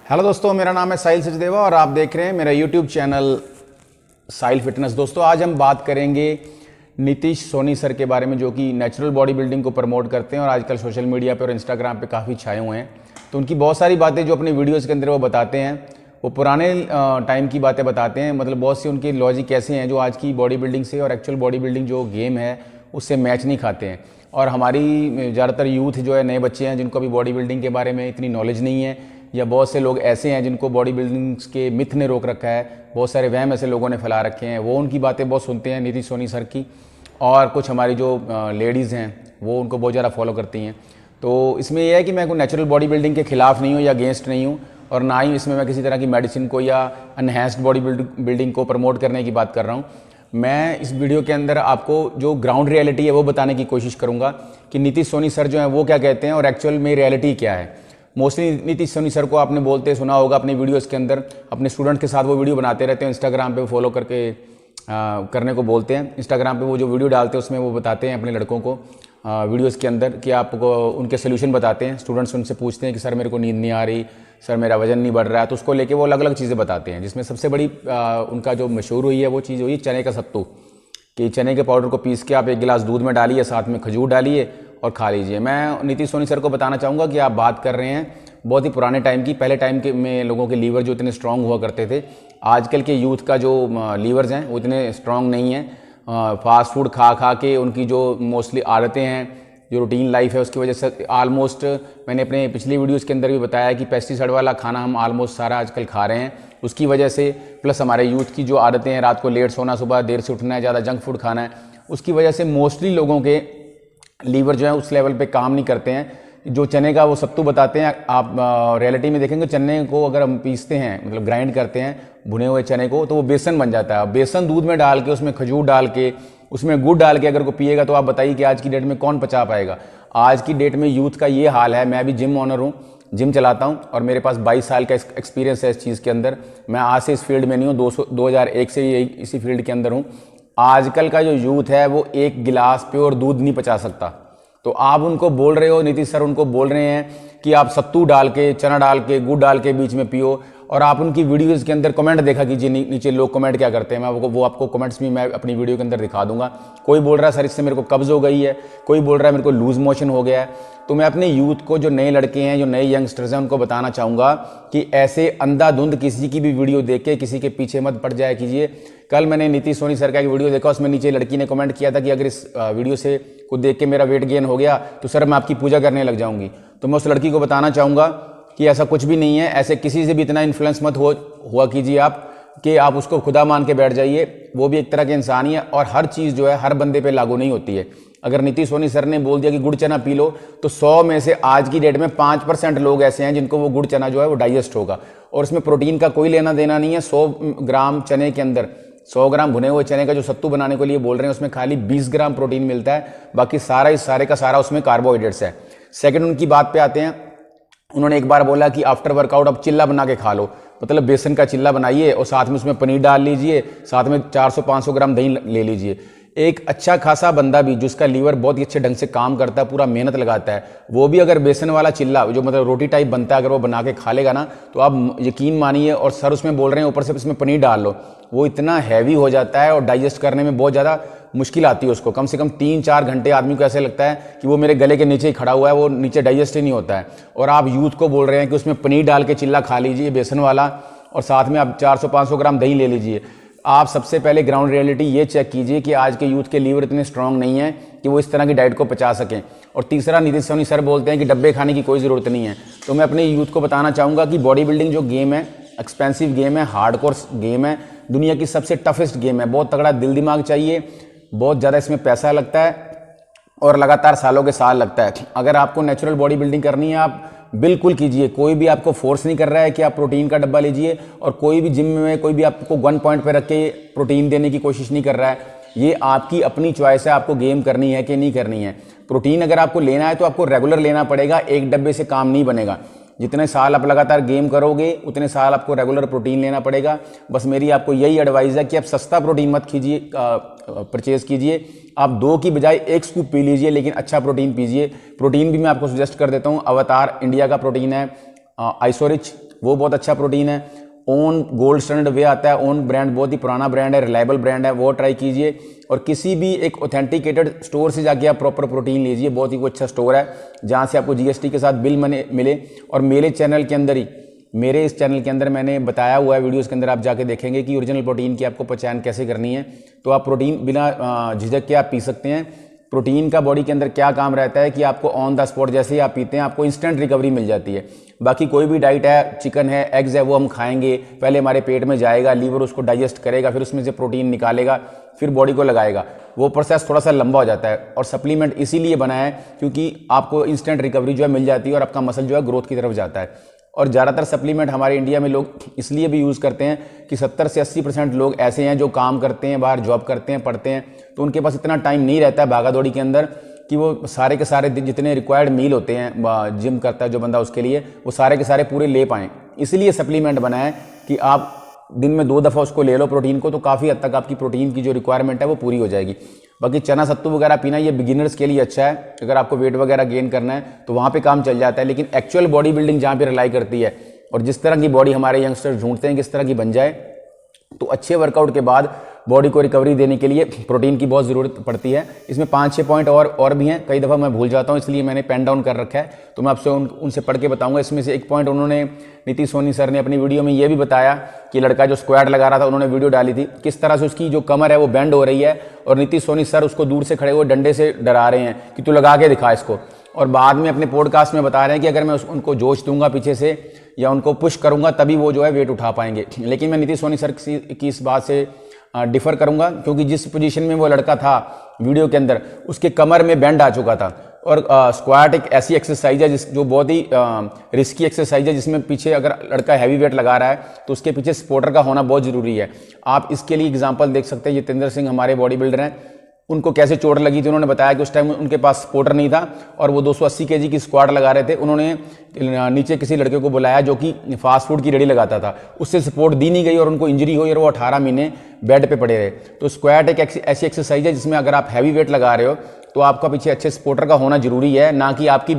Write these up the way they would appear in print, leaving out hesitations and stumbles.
Hello दोस्तों, मेरा नाम है साहिल सचदेवा और आप देख रहे हैं मेरा यूट्यूब चैनल साहिल फिटनेस। दोस्तों, आज हम बात करेंगे नीतीश सोनी सर के बारे में, जो कि नेचुरल बॉडी बिल्डिंग को प्रमोट करते हैं और आजकल सोशल मीडिया पे और इंस्टाग्राम पे काफ़ी छाए हुए हैं। तो उनकी बहुत सारी बातें जो अपने वीडियोज़ के अंदर वो बताते हैं, वो पुराने टाइम की बातें बताते हैं। मतलब बहुत सी उनकी लॉजिक ऐसे हैं जो आज की बॉडी बिल्डिंग से और एक्चुअल बॉडी बिल्डिंग जो गेम है उससे मैच नहीं खाते हैं। और हमारी ज़्यादातर यूथ जो है, नए बच्चे हैं जिनको अभी बॉडी बिल्डिंग के बारे में इतनी नॉलेज नहीं है, या बहुत से लोग ऐसे हैं जिनको बॉडी बिल्डिंग के मिथ ने रोक रखा है, बहुत सारे वहम ऐसे लोगों ने फैला रखे हैं, वो उनकी बातें बहुत सुनते हैं नीतीश सोनी सर की। और कुछ हमारी जो लेडीज़ हैं वो उनको बहुत ज़्यादा फॉलो करती हैं। तो इसमें यह है कि मैं कोई नेचुरल बॉडी बिल्डिंग के खिलाफ नहीं हूँ या अगेंस्ट नहीं हूँ, और ना ही इसमें मैं किसी तरह की मेडिसिन को या अनहेंस्ड बॉडी बिल्डिंग को प्रमोट करने की बात कर रहा हूँ। मैं इस वीडियो के अंदर आपको जो ग्राउंड रियलिटी है वो बताने की कोशिश करूँगा कि नीतीश सोनी सर जो हैं वो क्या कहते हैं और एक्चुअल में रियलिटी क्या है। मोस्टली नीतीश सोनी सर को आपने बोलते सुना होगा अपने वीडियोज़ के अंदर, अपने स्टूडेंट के साथ वो वीडियो बनाते रहते हैं, इंस्टाग्राम पे फॉलो करके करने को बोलते हैं। इंस्टाग्राम पे वो जो वीडियो डालते हैं उसमें वो बताते हैं अपने लड़कों को वीडियोज़ के अंदर कि आपको उनके सोल्यूशन बताते हैं। स्टूडेंट्स उनसे पूछते हैं कि सर मेरे को नींद नहीं आ रही, सर मेरा वजन नहीं बढ़ रहा है, तो उसको लेके वो अलग अलग चीज़ें बताते हैं। जिसमें सबसे बड़ी उनका जो मशहूर हुई है वो चीज़ हुई चने का सत्तू, कि चने के पाउडर को पीस के आप 1 गिलास दूध में डालिए, साथ में खजूर डालिए और खा लीजिए। मैं नीतीश सोनी सर को बताना चाहूँगा कि आप बात कर रहे हैं बहुत ही पुराने टाइम की। पहले टाइम के में लोगों के लीवर जो इतने स्ट्रांग हुआ करते थे, आजकल के यूथ का जो लीवर्स हैं वो इतने स्ट्रांग नहीं हैं। फास्ट फूड खा खा के उनकी जो मोस्टली आदतें हैं, जो रूटीन लाइफ है, उसकी वजह से ऑलमोस्ट मैंने अपने पिछली वीडियोज़ के अंदर भी बताया कि पेस्टिसाइड वाला खाना हम ऑलमोस्ट सारा आजकल खा रहे हैं। उसकी वजह से प्लस हमारे यूथ की जो आदतें हैं, रात को लेट सोना, सुबह देर से उठना है, ज़्यादा जंक फूड खाना है, उसकी वजह से मोस्टली लोगों के लीवर जो है उस लेवल पे काम नहीं करते हैं। जो चने का वो सत्तू बताते हैं, आप रियलिटी में देखेंगे चने को अगर हम पीसते हैं, मतलब ग्राइंड करते हैं भुने हुए चने को, तो वो बेसन बन जाता है। बेसन दूध में डाल के, उसमें खजूर डाल के, उसमें गुड़ डाल के अगर को पिएगा तो आप बताइए कि आज की डेट में कौन पचा पाएगा। आज की डेट में यूथ का ये हाल है। मैं भी जिम ऑनर हूँ, जिम चलाता हूँ और मेरे पास 22 साल का एक्सपीरियंस है इस चीज़ के अंदर। मैं आज से इस फील्ड में नहीं हूँ, 2001 से इसी फील्ड के अंदर हूँ। आजकल का जो यूथ है वो 1 गिलास प्योर दूध नहीं पचा सकता। तो आप उनको बोल रहे हो, नीतीश सर उनको बोल रहे हैं कि आप सत्तू डाल के, चना डाल के, गुड़ डाल के बीच में पियो। और आप उनकी वीडियोज़ के अंदर कमेंट देखा कीजिए, नीचे लोग कमेंट क्या करते हैं। मैं वो आपको कमेंट्स भी मैं अपनी वीडियो के अंदर दिखा दूंगा। कोई बोल रहा है सर इससे मेरे को कब्ज़ हो गई है, कोई बोल रहा है मेरे को लूज मोशन हो गया है। तो मैं अपने यूथ को, जो नए लड़के हैं, जो नए यंगस्टर्स हैं, उनको बताना चाहूँगा कि ऐसे अंधाधुंध किसी की भी वीडियो देख के किसी के पीछे मत पड़ जाया कीजिए। कल मैंने नीतीश सोनी सर का एक वीडियो देखा, उसमें नीचे लड़की ने कमेंट किया था कि अगर इस वीडियो से को देख के मेरा वेट गेन हो गया तो सर मैं आपकी पूजा करने लग जाऊंगी। तो मैं उस लड़की को बताना चाहूँगा कि ऐसा कुछ भी नहीं है। ऐसे किसी से भी इतना इन्फ्लुएंस मत हुआ कीजिए आप कि आप उसको खुदा मान के बैठ जाइए। वो भी एक तरह के इंसान ही है और हर चीज़ जो है हर बंदे पे लागू नहीं होती है। अगर नीतीश सोनी सर ने बोल दिया कि गुड़ चना पी लो, तो 100 में से आज की डेट में 5% लोग ऐसे हैं जिनको वो गुड़ चना जो है वो डाइजेस्ट होगा, और उसमें प्रोटीन का कोई लेना देना नहीं है। 100 ग्राम चने के अंदर 100 ग्राम भुने हुए चने का जो सत्तू बनाने के लिए बोल रहे हैं उसमें खाली 20 ग्राम प्रोटीन मिलता है, बाकी सारे का सारा उसमें कार्बोहाइड्रेट्स है। सेकंड, उनकी बात पे आते हैं। उन्होंने एक बार बोला कि आफ्टर वर्कआउट आप चिल्ला बना के खा लो, मतलब बेसन का चिल्ला बनाइए और साथ में उसमें पनीर डाल लीजिए, साथ में 400-500 ग्राम दही ले लीजिए। एक अच्छा खासा बंदा भी जिसका लीवर बहुत ही अच्छे ढंग से काम करता है, पूरा मेहनत लगाता है, वो भी अगर बेसन वाला चिल्ला जो मतलब रोटी टाइप बनता है अगर वो बना के खा लेगा ना, तो आप यकीन मानिए, और सर उसमें बोल रहे हैं ऊपर से इसमें पनीर डाल लो, वो इतना हैवी हो जाता है और डाइजेस्ट करने में बहुत ज़्यादा मुश्किल आती है उसको। कम से कम 3-4 घंटे आदमी को ऐसे लगता है कि वो मेरे गले के नीचे ही खड़ा हुआ है, वो नीचे डाइजेस्ट ही नहीं होता है। और आप यूथ को बोल रहे हैं कि उसमें पनीर डाल के चिल्ला खा लीजिए बेसन वाला, और साथ में आप 400-500 ग्राम दही ले लीजिए। आप सबसे पहले ग्राउंड रियलिटी ये चेक कीजिए कि आज के यूथ के लीवर इतने स्ट्रांग नहीं है कि वो इस तरह की डाइट को पचा सकें। और तीसरा, नीतीश सोनी सर बोलते हैं कि डब्बे खाने की कोई ज़रूरत नहीं है। तो मैं अपने यूथ को बताना चाहूँगा कि बॉडी बिल्डिंग जो गेम है, एक्सपेंसिव गेम है, हार्डकोर गेम है, दुनिया की सबसे टफेस्ट गेम है। बहुत तगड़ा दिल दिमाग चाहिए, बहुत ज़्यादा इसमें पैसा लगता है और लगातार सालों के साल लगता है। अगर आपको नेचुरल बॉडी बिल्डिंग करनी है, आप बिल्कुल कीजिए। कोई भी आपको फोर्स नहीं कर रहा है कि आप प्रोटीन का डब्बा लीजिए, और कोई भी जिम में कोई भी आपको गन पॉइंट पे रख के प्रोटीन देने की कोशिश नहीं कर रहा है। ये आपकी अपनी चॉइस है, आपको गेम करनी है कि नहीं करनी है। प्रोटीन अगर आपको लेना है तो आपको रेगुलर लेना पड़ेगा, एक डब्बे से काम नहीं बनेगा। जितने साल आप लगातार गेम करोगे उतने साल आपको रेगुलर प्रोटीन लेना पड़ेगा। बस मेरी आपको यही एडवाइस है कि आप सस्ता प्रोटीन मत कीजिए, परचेज कीजिए। आप 2 की बजाय 1 स्कूप पी लीजिए, लेकिन अच्छा प्रोटीन पीजिए। प्रोटीन भी मैं आपको सजेस्ट कर देता हूँ। अवतार इंडिया का प्रोटीन है, आइसोरिच वो बहुत अच्छा प्रोटीन है। ओन गोल्ड स्टैंडर्ड वे आता है, ओन ब्रांड बहुत ही पुराना ब्रांड है, रिलायबल ब्रांड है, वो ट्राई कीजिए। और किसी भी एक ऑथेंटिकेटेड स्टोर से जाके आप प्रॉपर प्रोटीन लीजिए, बहुत ही अच्छा स्टोर है जहाँ से आपको जीएसटी के साथ बिल मिले। और मेरे चैनल के अंदर ही, मेरे इस चैनल के अंदर मैंने बताया हुआ है, वीडियोस के अंदर आप जाके देखेंगे कि ओरिजिनल प्रोटीन की आपको पहचान कैसे करनी है। तो आप प्रोटीन बिना झिझक के आप पी सकते हैं। प्रोटीन का बॉडी के अंदर क्या काम रहता है कि आपको ऑन द स्पॉट जैसे ही आप पीते हैं आपको इंस्टेंट रिकवरी मिल जाती है। बाकी कोई भी डाइट है, चिकन है, एग्स है, वो हम खाएंगे, पहले हमारे पेट में जाएगा, लीवर उसको डाइजेस्ट करेगा, फिर उसमें से प्रोटीन निकालेगा, फिर बॉडी को लगाएगा। वो प्रोसेस थोड़ा सा लंबा हो जाता है। और सप्लीमेंट इसीलिए बना है क्योंकि आपको इंस्टेंट रिकवरी जो है मिल जाती है और आपका मसल जो है ग्रोथ की तरफ जाता है। और ज़्यादातर सप्लीमेंट हमारे इंडिया में लोग इसलिए भी यूज़ करते हैं कि 70 से 80% लोग ऐसे हैं जो काम करते हैं, बाहर जॉब करते हैं, पढ़ते हैं, तो उनके पास इतना टाइम नहीं रहता है भागा दौड़ी के अंदर कि वो सारे के सारे जितने रिक्वायर्ड मील होते हैं, जिम करता है जो बंदा, उसके लिए वो सारे के सारे पूरे ले पाएँ। इसलिए सप्लीमेंट बना है कि आप दिन में 2 दफ़ा उसको ले लो प्रोटीन को, तो काफ़ी हद तक आपकी प्रोटीन की जो रिक्वायरमेंट है वो पूरी हो जाएगी। बाकी चना सत्तू वगैरह पीना ये बिगिनर्स के लिए अच्छा है, अगर आपको वेट वगैरह गेन करना है तो वहाँ पे काम चल जाता है। लेकिन एक्चुअल बॉडी बिल्डिंग जहाँ पे रिलाई करती है और जिस तरह की बॉडी हमारे यंगस्टर्स ढूंढते हैं किस तरह की बन जाए, तो अच्छे वर्कआउट के बाद बॉडी को रिकवरी देने के लिए प्रोटीन की बहुत ज़रूरत पड़ती है। इसमें 5-6 पॉइंट और भी हैं, कई दफ़ा मैं भूल जाता हूँ, इसलिए मैंने पेन डाउन कर रखा है, तो मैं आपसे उनसे पढ़ के बताऊंगा। इसमें से एक पॉइंट उन्होंने, नीतीश सोनी सर ने अपनी वीडियो में ये भी बताया कि लड़का जो स्क्वाट लगा रहा था, उन्होंने वीडियो डाली थी, किस तरह से उसकी जो कमर है वो बेंड हो रही है और नीतीश सोनी सर उसको दूर से खड़े हुए डंडे से डरा रहे हैं कि तू लगा के दिखा इसको। और बाद में अपने पॉडकास्ट में बता रहे हैं कि अगर मैं उनको जोश दूंगा पीछे से या उनको पुश करूंगा तभी वो जो है वेट उठा पाएंगे। लेकिन मैं नीतीश सोनी सर की इस बात से डिफर करूंगा, क्योंकि जिस पोजीशन में वो लड़का था वीडियो के अंदर, उसके कमर में बैंड आ चुका था। और स्क्वाट एक ऐसी एक्सरसाइज है जो बहुत ही रिस्की एक्सरसाइज है, जिसमें पीछे अगर लड़का हैवी वेट लगा रहा है तो उसके पीछे सपोर्टर का होना बहुत जरूरी है। आप इसके लिए एग्जांपल देख सकते हैं, जितेंद्र सिंह हमारे बॉडी बिल्डर हैं, उनको कैसे चोट लगी थी। उन्होंने बताया कि उस टाइम उनके पास सपोर्टर नहीं था और वो 280 केजी की स्क्वाट लगा रहे थे। उन्होंने नीचे किसी लड़के को बुलाया जो कि फास्ट फूड की रेडी लगाता था, उससे सपोर्ट दी नहीं गई और उनको इंजरी हुई और वो 18 महीने बेड पे पड़े रहे। तो स्क्वाट एक ऐसी एक्सरसाइज है जिसमें अगर आप हैवी वेट लगा रहे हो तो आपका पीछे अच्छे सपोर्टर का होना जरूरी है, ना कि आपकी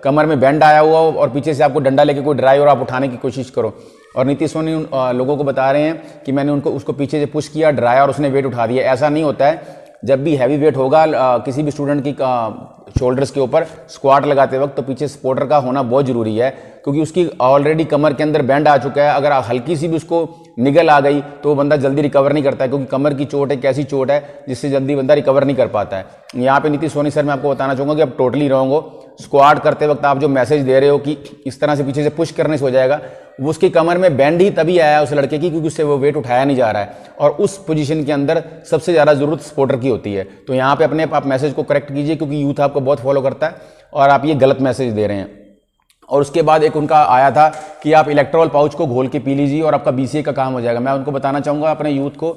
कमर में बैंड आया हुआ हो और पीछे से आपको डंडा लेके कोई ड्राई और आप उठाने की कोशिश करो। और नीतीश सोनी लोगों को बता रहे हैं कि मैंने उसको पीछे से पुश किया, ड्राया और उसने वेट उठा दिया। ऐसा नहीं होता है। जब भी हैवी वेट होगा किसी भी स्टूडेंट की शोल्डर्स के ऊपर स्क्वाट लगाते वक्त, तो पीछे सपोर्टर का होना बहुत जरूरी है, क्योंकि उसकी ऑलरेडी कमर के अंदर बैंड आ चुका है। अगर हल्की सी भी उसको निगल आ गई तो वो बंदा जल्दी रिकवर नहीं करता है, क्योंकि कमर की चोट एक ऐसी चोट है जिससे जल्दी बंदा रिकवर नहीं कर पाता है। यहाँ पे नीतीश सोनी सर मैं आपको बताना चाहूँगा कि आप टोटली रहोगे। स्क्वाट करते वक्त आप जो मैसेज दे रहे हो कि इस तरह से पीछे से पुश करने से हो जाएगा, वो उसकी कमर में बैंड ही तभी आया उस लड़के की क्योंकि उससे वो वेट उठाया नहीं जा रहा है, और उस पोजीशन के अंदर सबसे ज़्यादा ज़रूरत सपोर्टर की होती है। तो यहाँ पे अपने आप मैसेज को करेक्ट कीजिए, क्योंकि यूथ आपको बहुत फॉलो करता है और आप ये गलत मैसेज दे रहे हैं। और उसके बाद एक उनका आया था कि आप इलेक्ट्रॉल पाउच को घोल के पी लीजिए और आपका बीसीए का काम हो जाएगा। मैं उनको बताना चाहूँगा, अपने यूथ को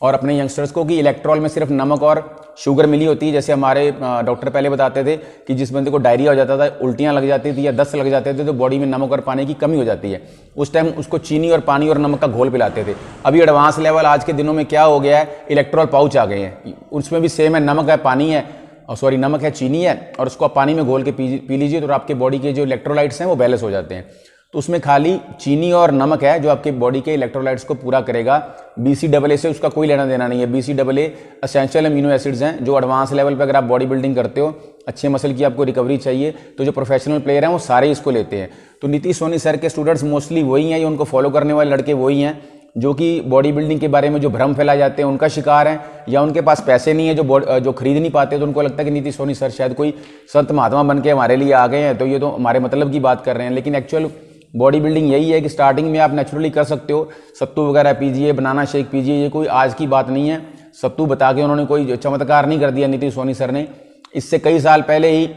और अपने यंगस्टर्स को, कि इलेक्ट्रॉल में सिर्फ नमक और शुगर मिली होती है। जैसे हमारे डॉक्टर पहले बताते थे कि जिस बंदे को डायरिया हो जाता था, उल्टियाँ लग जाती थी या दस्त लग जाते थे, तो बॉडी में नमक और पानी की कमी हो जाती है, उस टाइम उसको चीनी और पानी और नमक का घोल पिलाते थे। अभी एडवांस लेवल आज के दिनों में क्या हो गया है, इलेक्ट्रॉल पाउच आ गए हैं, उसमें भी सेम है, नमक है, पानी है, सॉरी नमक है, चीनी है, और उसको आप पानी में घोल के पी लीजिए तो आपके बॉडी के जो इलेक्ट्रोलाइट्स हैं वो बैलेंस हो जाते हैं। तो उसमें खाली चीनी और नमक है जो आपके बॉडी के इलेक्ट्रोलाइट्स को पूरा करेगा। BCAA से उसका कोई लेना देना नहीं है। BCAA एसेंशियल अमीनो एसिड्स हैं जो एडवांस लेवल पे अगर आप बॉडी बिल्डिंग करते हो, अच्छे मसल की आपको रिकवरी चाहिए, तो जो प्रोफेशनल प्लेयर हैं वो सारे इसको लेते हैं। तो नीतीश सोनी सर के स्टूडेंट्स मोस्टली वही हैं, ये उनको फॉलो करने वाले लड़के वही हैं जो कि बॉडी बिल्डिंग के बारे में जो भ्रम फैलाए जाते हैं उनका शिकार हैं, या उनके पास पैसे नहीं है जो खरीद नहीं पाते, तो उनको लगता है कि नीतीश सोनी सर शायद कोई संत महात्मा बन के हमारे लिए आ गए हैं, तो ये तो हमारे मतलब की बात कर रहे हैं। लेकिन एक्चुअल बॉडी बिल्डिंग यही है कि स्टार्टिंग में आप नेचुरली कर सकते हो, सत्तू वगैरह पीजिए, बनाना शेक पीजिए, ये कोई आज की बात नहीं है। सत्तू बता के उन्होंने कोई चमत्कार नहीं कर दिया नीतीश सोनी सर ने। इससे कई साल पहले ही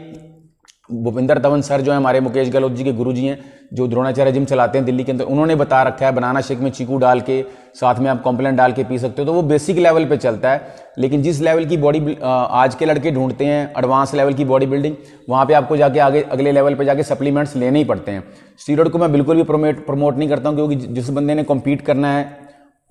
भूपिंदर धवन सर जो है हमारे मुकेश गहलोत जी के गुरुजी हैं, जो द्रोणाचार्य जिम चलाते हैं दिल्ली के अंदर, उन्होंने बता रखा है बनाना शेक में चीकू डाल के साथ में आप कॉम्प्लेन डाल के पी सकते हो। तो वो बेसिक लेवल पे चलता है। लेकिन जिस लेवल की बॉडी आज के लड़के ढूंढते हैं, एडवांस लेवल की बॉडी बिल्डिंग, वहाँ पे आपको जाके आगे अगले लेवल पे जाके सप्लीमेंट्स लेने ही पड़ते हैं। स्टीरॉयड को मैं बिल्कुल भी प्रमोट नहीं करता हूँ, क्योंकि जिस बंदे ने कॉम्पीट करना है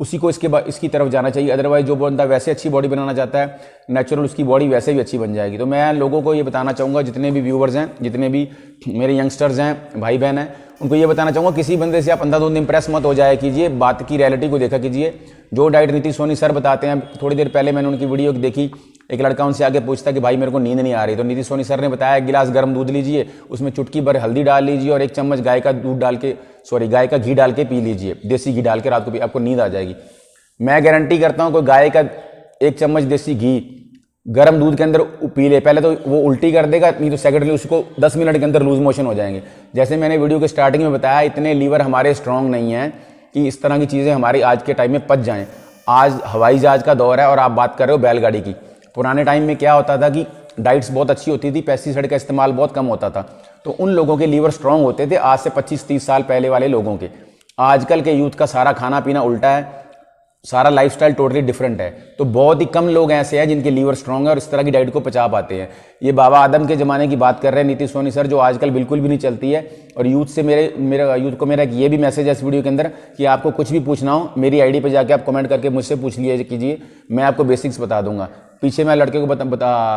उसी को इसकी तरफ जाना चाहिए। अदरवाइज जो बंदा वैसे अच्छी बॉडी बनाना चाहता है नेचुरल, उसकी बॉडी वैसे भी अच्छी बन जाएगी। तो मैं लोगों को ये बताना चाहूँगा, जितने भी व्यूवर्स हैं, जितने भी मेरे यंगस्टर्स हैं, भाई बहन हैं, उनको ये बताना चाहूँगा, किसी बंदे से आप अंधाधुंध इंप्रेस मत हो जाया कीजिए, बात की रियलिटी को देखा कीजिए। जो डाइट नीतीश सोनी सर बताते हैं, थोड़ी देर पहले मैंने उनकी वीडियो देखी, एक लड़का उनसे आगे पूछता कि भाई मेरे को नींद नहीं आ रही, तो नीतीश सोनी सर ने बताया एक गिलास गर्म दूध लीजिए, उसमें चुटकी भर हल्दी डाल लीजिए और 1 चम्मच गाय का घी डाल के पी लीजिए, देसी घी डाल के रात को पी, आपको नींद आ जाएगी। मैं गारंटी करता हूँ कोई गाय का 1 चम्मच देसी घी गर्म दूध के अंदर पी ले, पहले तो वो उल्टी कर देगा, नहीं तो सेकेंडली उसको 10 मिनट के अंदर लूज मोशन हो जाएंगे। जैसे मैंने वीडियो के स्टार्टिंग में बताया, इतने लीवर हमारे स्ट्रांग नहीं हैं कि इस तरह की चीज़ें हमारी आज के टाइम में पच जाएं। आज हवाई जहाज का दौर है और आप बात कर रहे हो बैलगाड़ी की। पुराने टाइम में क्या होता था कि डाइट्स बहुत अच्छी होती थी, पेस्टिसाइड का इस्तेमाल बहुत कम होता था, तो उन लोगों के लीवर स्ट्रांग होते थे आज से 25-30 साल पहले वाले लोगों के। आजकल के यूथ का सारा खाना पीना उल्टा है, सारा लाइफस्टाइल टोटली डिफरेंट है, तो बहुत ही कम लोग ऐसे हैं जिनके लीवर स्ट्रांग है और इस तरह की डाइट को पचा पाते हैं। ये बाबा आदम के ज़माने की बात कर रहे हैं नीतीश सोनी सर, जो आजकल बिल्कुल भी नहीं चलती है। और यूथ से मेरा यूथ को मेरा ये भी मैसेज है इस वीडियो के अंदर कि आपको कुछ भी पूछना हो, मेरी आईडी पे जाके आप कमेंट करके मुझसे पूछ लिया कीजिए, मैं आपको बेसिक्स बता दूंगा। पीछे मैं लड़के को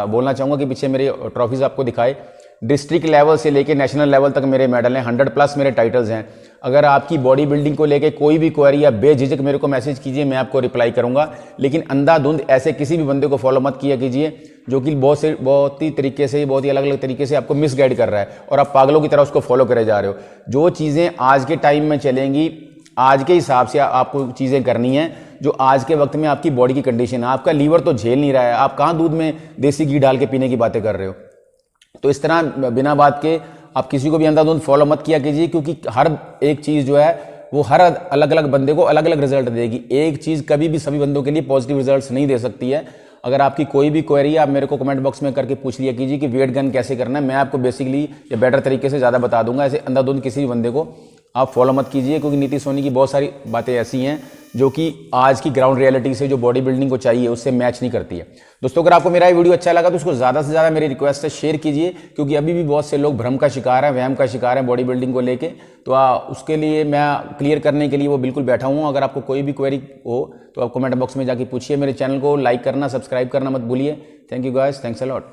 बोलना चाहूँगा कि पीछे मेरे ट्रॉफीज़ आपको दिखाए, डिस्ट्रिक्ट लेवल से लेके नेशनल लेवल तक मेरे मेडल हैं, 100+ मेरे टाइटल्स हैं। अगर आपकी बॉडी बिल्डिंग को लेके कोई भी क्वेरी या बेझिझक मेरे को मैसेज कीजिए, मैं आपको रिप्लाई करूंगा। लेकिन अंधाधुंध ऐसे किसी भी बंदे को फॉलो मत किया कीजिए जो कि बहुत ही तरीके से, बहुत ही अलग अलग तरीके से आपको मिसगाइड कर रहा है और आप पागलों की तरह उसको फॉलो करे जा रहे हो। जो चीज़ें आज के टाइम में चलेंगी, आज के हिसाब से आपको चीज़ें करनी है जो आज के वक्त में आपकी बॉडी की कंडीशन है। आपका लीवर तो झेल नहीं रहा है, आप कहाँ दूध में देसी घी डाल के पीने की बातें कर रहे हो। तो इस तरह बिना बात के आप किसी को भी अंधाधुंध फॉलो मत किया कीजिए, क्योंकि हर एक चीज़ जो है वो हर अलग अलग बंदे को अलग अलग रिजल्ट देगी। एक चीज़ कभी भी सभी बंदों के लिए पॉजिटिव रिजल्ट्स नहीं दे सकती है। अगर आपकी कोई भी क्वेरी है, आप मेरे को कमेंट बॉक्स में करके पूछ लिया कीजिए कि वेट गेन कैसे करना है, मैं आपको बेसिकली या बेटर तरीके से ज़्यादा बता दूंगा। ऐसे अंधाधुंध किसी भी बंदे को आप फॉलो मत कीजिए, क्योंकि नीतीश सोनी की बहुत सारी बातें ऐसी हैं जो कि आज की ग्राउंड रियलिटी से, जो बॉडी बिल्डिंग को चाहिए, उससे मैच नहीं करती है। दोस्तों, अगर आपको मेरा ये वीडियो अच्छा लगा तो उसको ज़्यादा से ज़्यादा मेरी रिक्वेस्ट है शेयर कीजिए, क्योंकि अभी भी बहुत से लोग भ्रम का शिकार हैं, वहम का शिकार हैं बॉडी बिल्डिंग को लेके। तो उसके लिए मैं क्लियर करने के लिए वो बिल्कुल बैठा हूँ। अगर आपको कोई भी क्वेरी हो तो आप कमेंट बॉक्स में जाके पूछिए। मेरे चैनल को लाइक करना, सब्सक्राइब करना मत भूलिए। Thank you guys, thanks a lot.